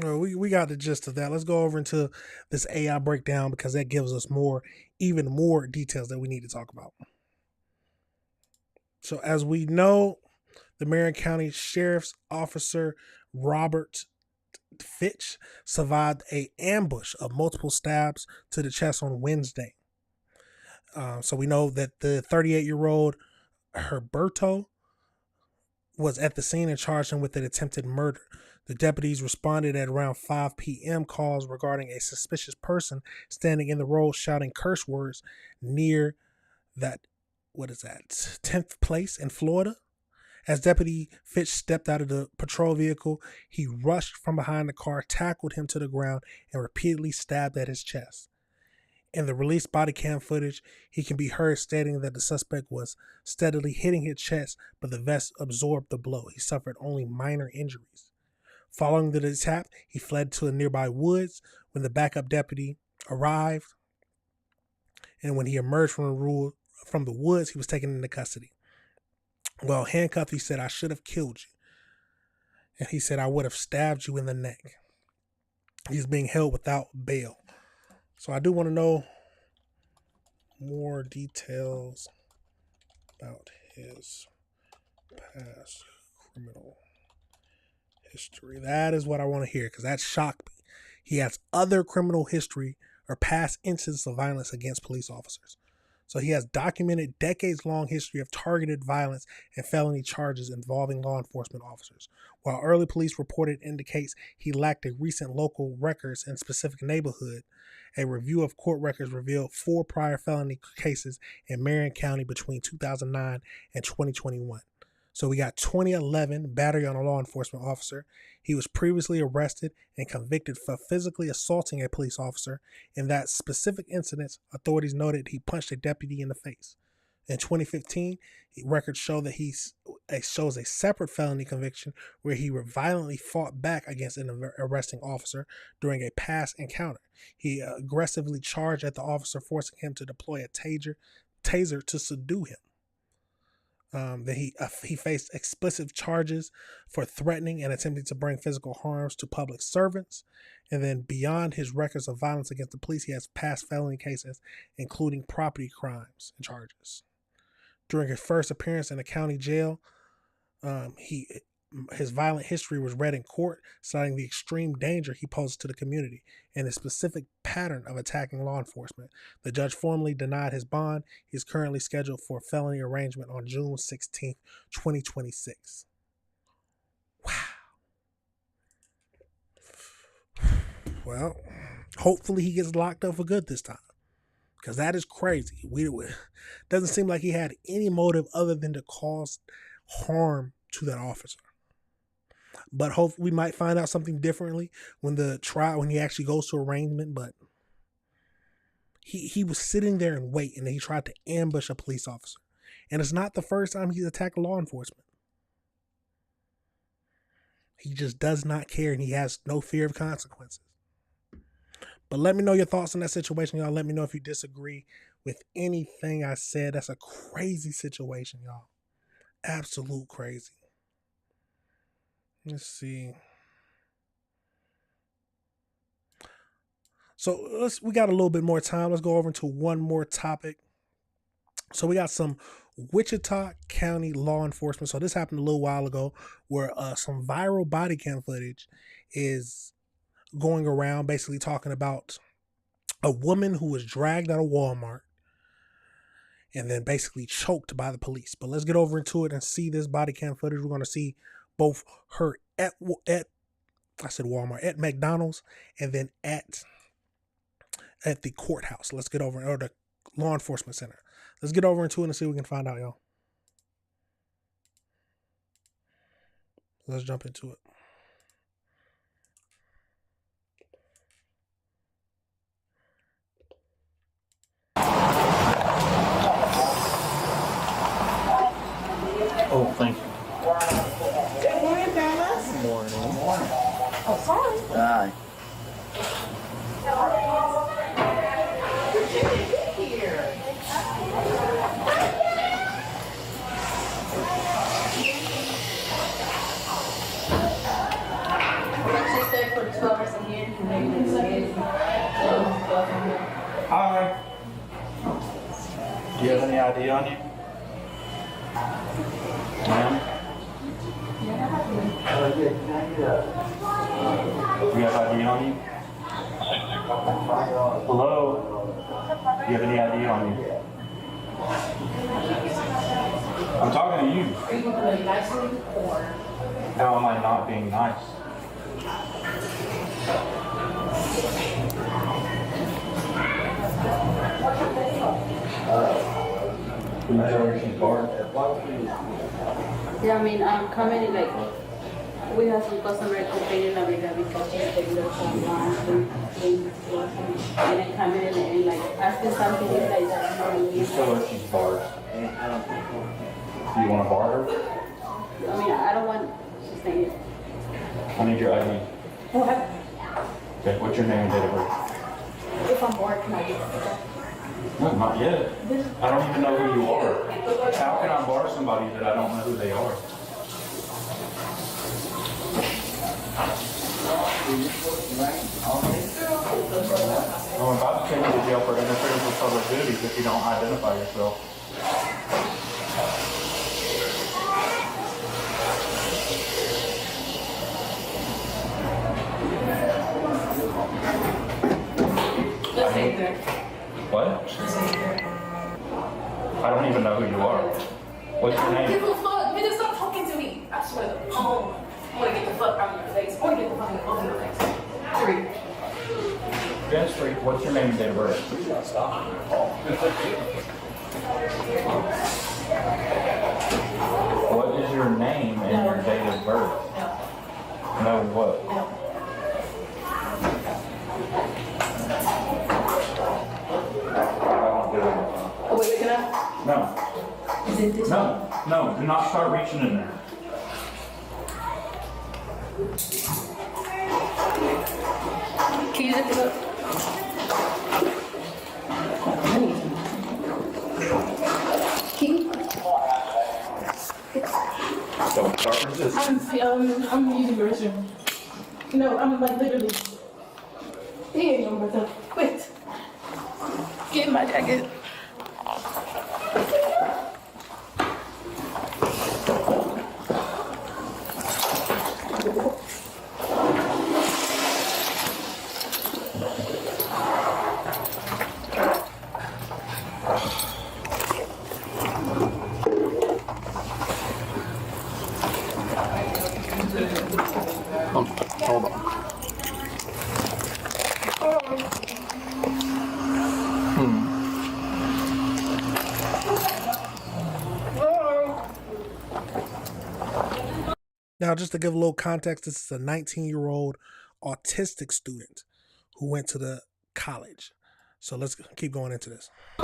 Well, we got the gist of that. Let's go over into this AI breakdown because that gives us even more details that we need to talk about. So as we know, the Marion County Sheriff's Officer Robert Fitch survived an ambush of multiple stabs to the chest on Wednesday. So we know that the 38-year-old Herberto was at the scene and charged him with an attempted murder. The deputies responded at around 5 p.m. calls regarding a suspicious person standing in the road shouting curse words near that, 10th place in Florida. As Deputy Fitch stepped out of the patrol vehicle, he rushed from behind the car, tackled him to the ground, and repeatedly stabbed at his chest. In the released body cam footage, he can be heard stating that the suspect was steadily hitting his chest, but the vest absorbed the blow. He suffered only minor injuries. Following the attack, he fled to a nearby woods when the backup deputy arrived. And when he emerged from the woods, he was taken into custody. Well, handcuffed, he said, "I should have killed you." And he said, "I would have stabbed you in the neck." He's being held without bail. So I do want to know more details about his past criminal history. That is what I want to hear because that shocked me. He has other criminal history or past incidents of violence against police officers. So he has documented decades-long history of targeted violence and felony charges involving law enforcement officers. While early police reported indicates he lacked a recent local records in specific neighborhood, a review of court records revealed 4 prior felony cases in Marion County between 2009 and 2021. So we got 2011 battery on a law enforcement officer. He was previously arrested and convicted for physically assaulting a police officer. In that specific incident, authorities noted he punched a deputy in the face. In 2015, records show that he shows a separate felony conviction where he violently fought back against an arresting officer during a past encounter. He aggressively charged at the officer, forcing him to deploy a taser to subdue him. That he faced explicit charges for threatening and attempting to bring physical harms to public servants. And then beyond his records of violence against the police, he has past felony cases, including property crimes and charges. During his first appearance in a county jail, his violent history was read in court, citing the extreme danger he poses to the community and a specific pattern of attacking law enforcement. The judge formally denied his bond. He is currently scheduled for a felony arraignment on June 16, 2026. Wow. Well, hopefully he gets locked up for good this time, because that is crazy. Doesn't seem like he had any motive other than to cause harm to that officer. But hopefully we might find out something differently when he actually goes to arraignment. But he was sitting there and waiting, and he tried to ambush a police officer. And it's not the first time he's attacked law enforcement. He just does not care, and he has no fear of consequences. But let me know your thoughts on that situation, y'all. Let me know if you disagree with anything I said. That's a crazy situation, y'all. Absolute crazy. Let's see. So we got a little bit more time. Let's go over into one more topic. So we got some Wichita County law enforcement. So this happened a little while ago, where some viral body cam footage is going around, basically talking about a woman who was dragged out of Walmart and then basically choked by the police. But let's get over into it and see this body cam footage. We're going to see both her at Walmart, at McDonald's, and then at the courthouse. Let's get over, or the law enforcement center. Let's get over into it and see what we can find out, y'all. Let's jump into it. Oh, thank you. Good morning, fellas. Good morning. Oh, sorry. Hi. What did you do here? Hi. Do you have any ID on you? Ma'am? Do you have ID on you? Hello? Do you have any ID on you? I'm talking to you. Are you going to be nice to me or? How am I not being nice? Yeah, I mean, I'm coming in like, we have some customer complaining about that because she's taking the time and then coming in and like asking something like that. You tell her she's barred. Do you want to bar her? I mean, I don't want, she's saying it. I need your ID. What? Okay, what's your name and date of birth? If I'm bored, can I get it? No, not yet. I don't even know who you are. How can I bar somebody that I don't know who they are? I'm about to take you to jail for interference with public duties if you don't identify yourself. What? I don't even know who you are. What's your name? Give a fuck. Nigga, stop talking to me. I swear to God. I want to get the fuck out of your face. I want to get the fucking fuck out of your face. 3. Yes, 3. What's your name and date of birth? What is your name and your date of birth? No what? Oh, wait, can I? No. Is it this No, no, do not start reaching in there. Can you zip this up? Don't start resisting. I'm using the restroom. No, I'm like literally. Here you go, brother. Quit. Get in my jacket. Hold on. Now, just to give a little context, this is a 19-year-old autistic student who went to the college. So let's keep going into this. You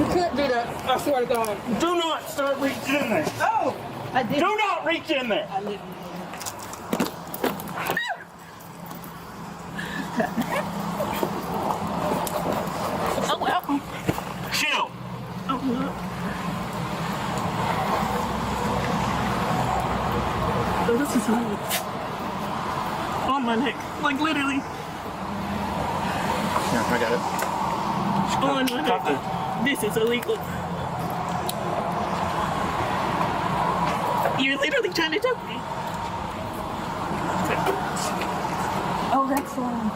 can't do that. I swear to God. Do not start reaching in there. Oh, I did. Do not reach in there. I didn't. Oh, well. Chill. Oh, no. Oh, this is illegal. On my neck. Like, literally. Yeah, I got it. On my neck. This is illegal. You're literally trying to choke me. Oh, that's fine.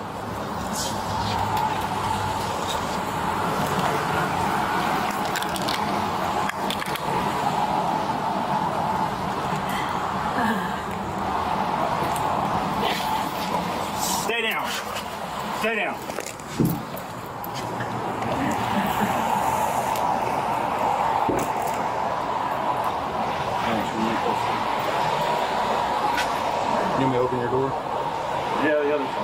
Stay down. Stay down. You want me to open your door? Yeah, the other side.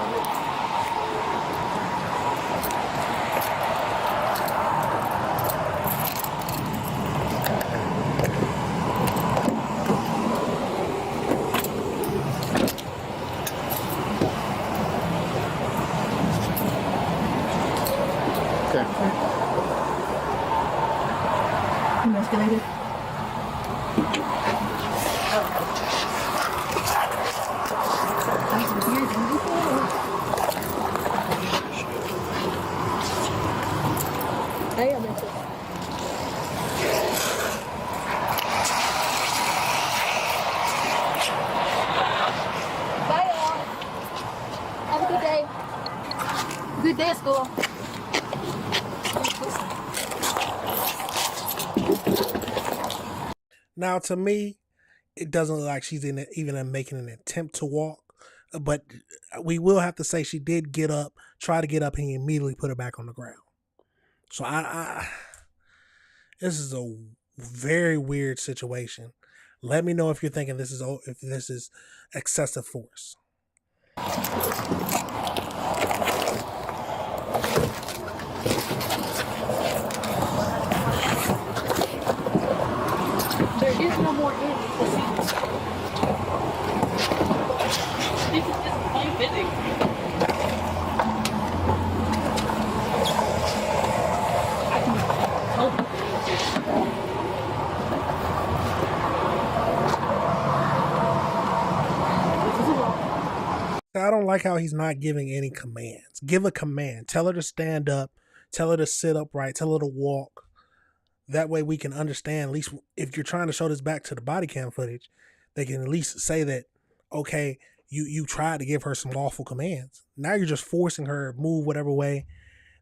in school. Now, to me, it doesn't look like she's even making an attempt to walk. But we will have to say she did get up, try to get up, and he immediately put her back on the ground. So this is a very weird situation. Let me know if you're thinking this is excessive force. There is no more in this is just plain physics. I don't like how he's not giving any commands. Give a command. Tell her to stand up. Tell her to sit upright. Tell her to walk. That way we can understand, at least if you're trying to show this back to the body cam footage, they can at least say that, okay, you tried to give her some lawful commands. Now you're just forcing her to move whatever way.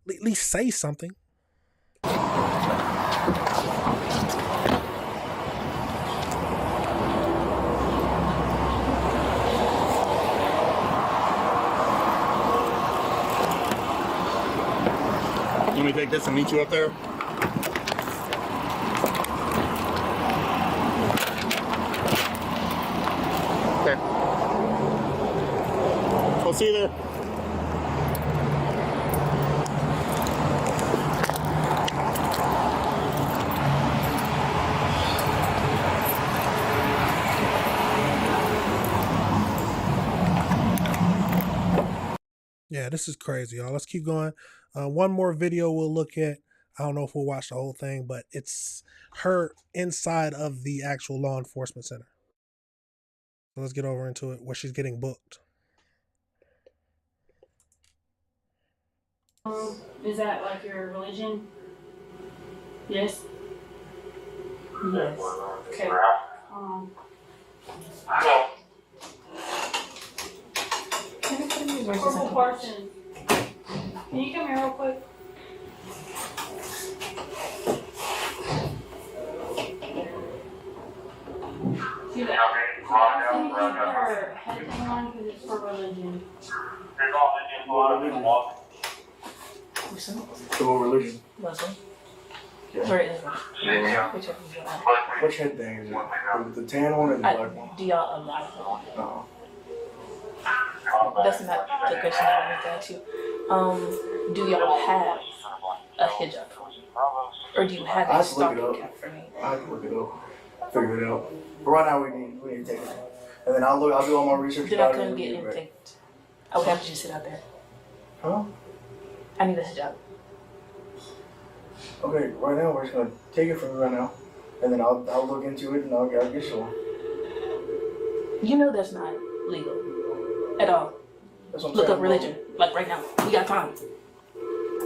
At least say something. Let me take this and meet you up there. Okay. I'll see you there. Yeah, this is crazy, y'all. Let's keep going. One more video we'll look at. I don't know if we'll watch the whole thing, but it's her inside of the actual law enforcement center. So let's get over into it, where she's getting booked. Is that like your religion? Yes. Yes. Okay. Purple Parsons. Can you come here real quick? See that? I'm going to keep her head thing on because it's for religion. So what religion? Muslim. Yeah. Or Islam. Yeah. Whichever you want. Which head thing is it? The tan one and the black one? Do y'all allow it? No. That's not the question I wanted to ask you. Do y'all have a hijab? Or do you have a stocking cap for me? I have to look it up. Figure it out. But right now we need to take it. And then I'll do all my research Then I about it. couldn't get anything. I would have to just sit out there. Huh? I need a hijab. Okay, right now we're just gonna take it from you right now. And then I'll look into it and I'll get you one. You know that's not legal. At all. Look up religion. Like right now. We got time.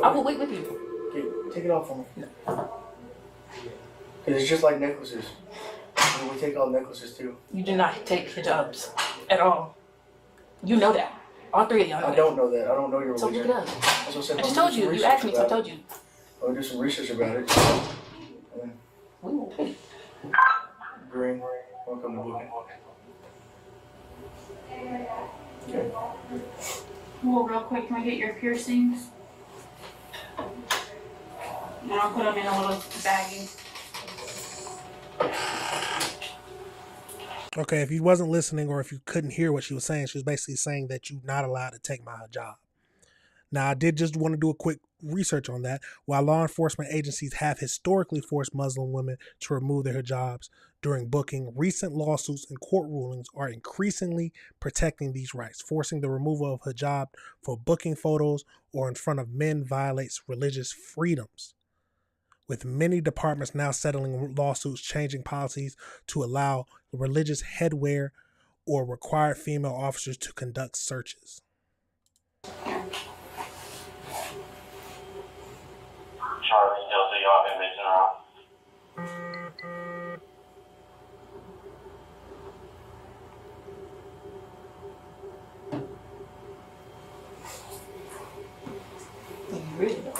I will wait with you. Okay, take it off for me. No. Cause it's just like necklaces. And we take all necklaces too. You do not take hijabs. At all. You know that. All three of y'all know I don't know that. I don't know your so religion. look it up. That's what I said. I just told you. You asked me, so I told you. I'll do some research about it. We will wait. Green. Welcome to booking. Okay. Well, real quick, can we get your piercings? And I'll put them in a little baggie. Okay, if you wasn't listening or if you couldn't hear what she was basically saying that you're not allowed to take my hijab. Now, I did just want to do a quick research on that. While law enforcement agencies have historically forced Muslim women to remove their hijabs during booking, recent lawsuits and court rulings are increasingly protecting these rights. Forcing the removal of hijab for booking photos or in front of men violates religious freedoms, with many departments now settling lawsuits changing policies to allow religious headwear or require female officers to conduct searches. Charlie still see y'all been messing around.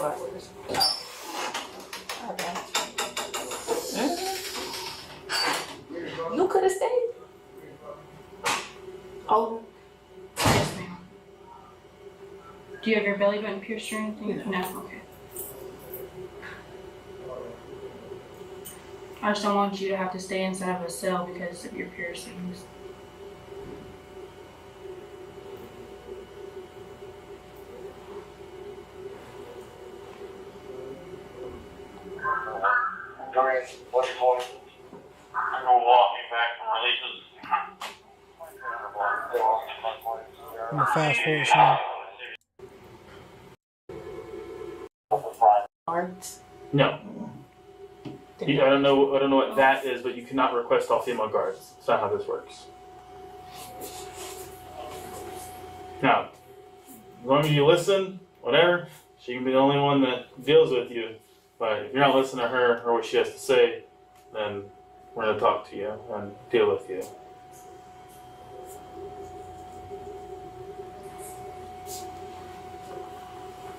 flowers. Oh. Okay. Mm-hmm. You could have stayed. Oh. Yes, ma'am. Do you have your belly button pierced or anything? No. Okay. I just don't want you to have to stay inside of a cell because of your piercings. What's for? I'm gonna walk you back from releases. I'm gonna fast forward some. Guards. No. I don't know what that is, but you cannot request all female guards. That's not how this works. Now, as long as you listen, whatever, she can be the only one that deals with you. But if you're not listening to her or what she has to say, then we're gonna talk to you and deal with you.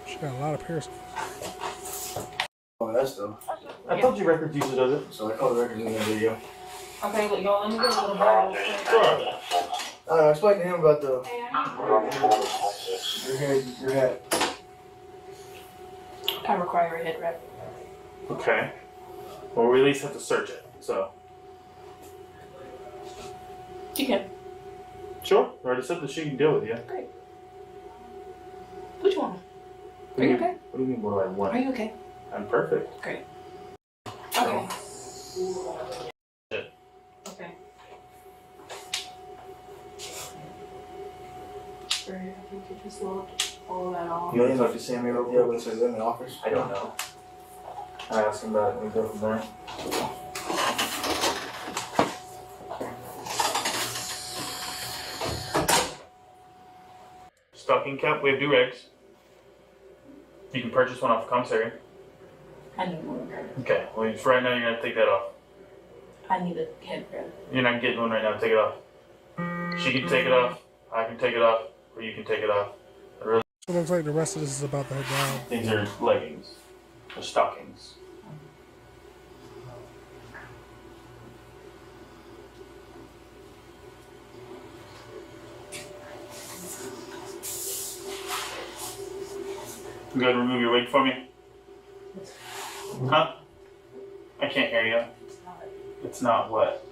She got a lot of piercings. Oh, that's though. I told you records usually does it. So I call the records in the video. Okay, look, y'all, let me get a little bottle. Sure. Explain to him about the your head. I require a head wrap. Okay. Well, we at least have to search it, so. You can. Sure. I already said that she can deal with you. Great. What you want? Are you okay? What do you mean, what do I want? Are you okay? I'm perfect. Great. Okay. Shit. Okay. Great, I think you just locked all that off. You know, talk to Sammy real quick when he's in the office. I don't know. I asked him about it and we go from there. Stocking cap, we have do-rags. You can purchase one off the commissary. I need one. Okay, well, for right now, you're going to take that off. I need a head wrap. You're not getting one right now, take it off. She can take it off, I can take it off, or you can take it off. Really, So it looks like the rest of this is about to head down. these are leggings, or stockings. You go ahead and remove your wig for me. Huh? I can't hear you. It's not what?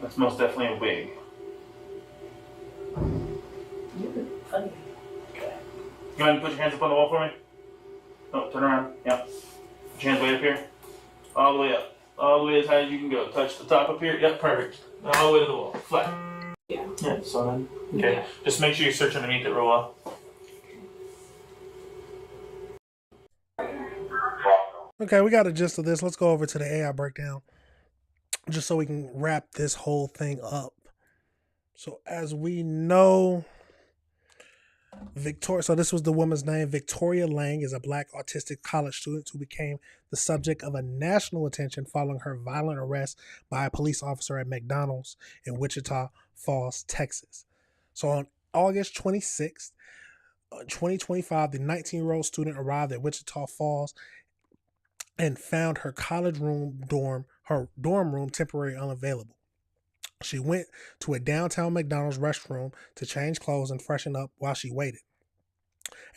That's most definitely a wig. You're funny. Okay. Go ahead and put your hands up on the wall for me. Oh, turn around. Yep. Put your hands way up here. All the way up. All the way as high as you can go. Touch the top up here. Yep, perfect. All the way to the wall. Flat. Yeah. Yeah, so then. Okay. Yeah. Just make sure you search underneath it real well. Okay, we got a gist of this. Let's go over to the AI breakdown just so we can wrap this whole thing up. So as we know, so this was the woman's name. Victoria Lang is a black autistic college student who became the subject of a national attention following her violent arrest by a police officer at McDonald's in Wichita Falls, Texas. So on August 26th, 2025, the 19-year-old student arrived at Wichita Falls and found her dorm room temporarily unavailable. She went to a downtown McDonald's restroom to change clothes and freshen up while she waited.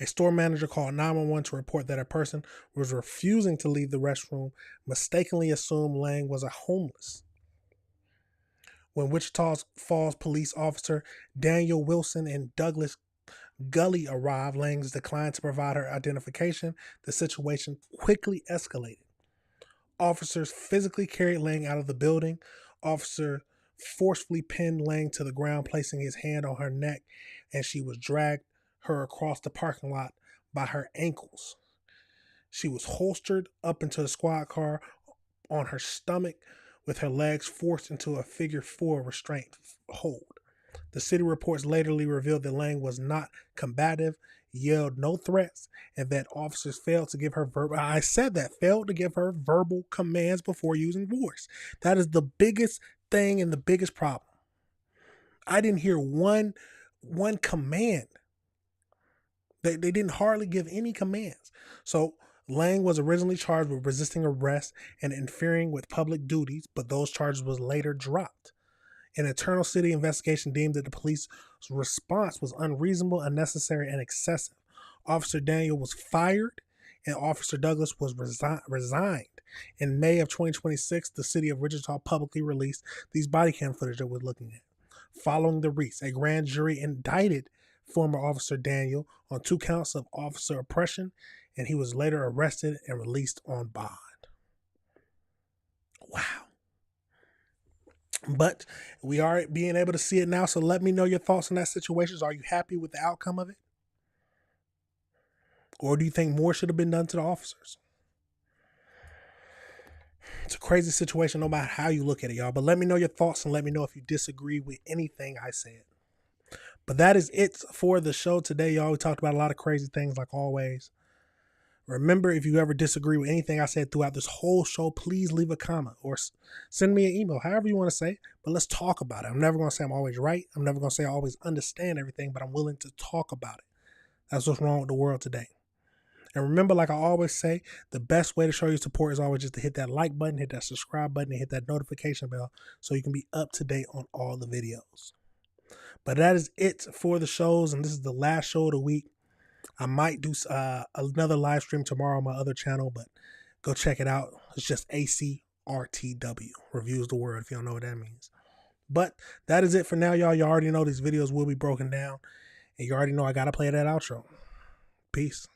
A store manager called 911 to report that a person was refusing to leave the restroom, mistakenly assumed Lang was a homeless. When Wichita Falls police officer Daniel Wilson and Douglas Gully arrived, Lang's declined to provide her identification. The situation quickly escalated. Officers physically carried Lang out of the building. Officer forcefully pinned Lang to the ground, placing his hand on her neck, and she was dragged her across the parking lot by her ankles. She was holstered up into the squad car on her stomach with her legs forced into a figure 4 restraint hold. The city reports later revealed that Lang was not combative, yelled no threats, and that officers failed to give her failed to give her verbal commands before using force. That is the biggest thing and the biggest problem. I didn't hear one command They didn't hardly give any commands. So Lang was originally charged with resisting arrest and interfering with public duties, but those charges was later dropped. An internal city investigation deemed that the police's response was unreasonable, unnecessary, and excessive. Officer Daniel was fired, and Officer Douglas was resigned. In May of 2026, the city of Wichita publicly released these body cam footage that we're looking at. Following the release, a grand jury indicted former Officer Daniel on 2 counts of officer oppression, and he was later arrested and released on bond. Wow. But we are being able to see it now, so let me know your thoughts on that situation. Are you happy with the outcome of it? Or do you think more should have been done to the officers? It's a crazy situation no matter how you look at it, y'all. But let me know your thoughts and let me know if you disagree with anything I said. But that is it for the show today, y'all. We talked about a lot of crazy things like always. Remember, if you ever disagree with anything I said throughout this whole show, please leave a comment or send me an email, however you want to say. But let's talk about it. I'm never going to say I'm always right. I'm never going to say I always understand everything, but I'm willing to talk about it. That's what's wrong with the world today. And remember, like I always say, the best way to show your support is always just to hit that like button, hit that subscribe button, and hit that notification bell so you can be up to date on all the videos. But that is it for the shows, and this is the last show of the week. I might do another live stream tomorrow on my other channel, but go check it out. It's just ACRTW, Reviews the World, if you don't know what that means. But that is it for now, y'all. You already know these videos will be broken down, and you already know I got to play that outro. Peace.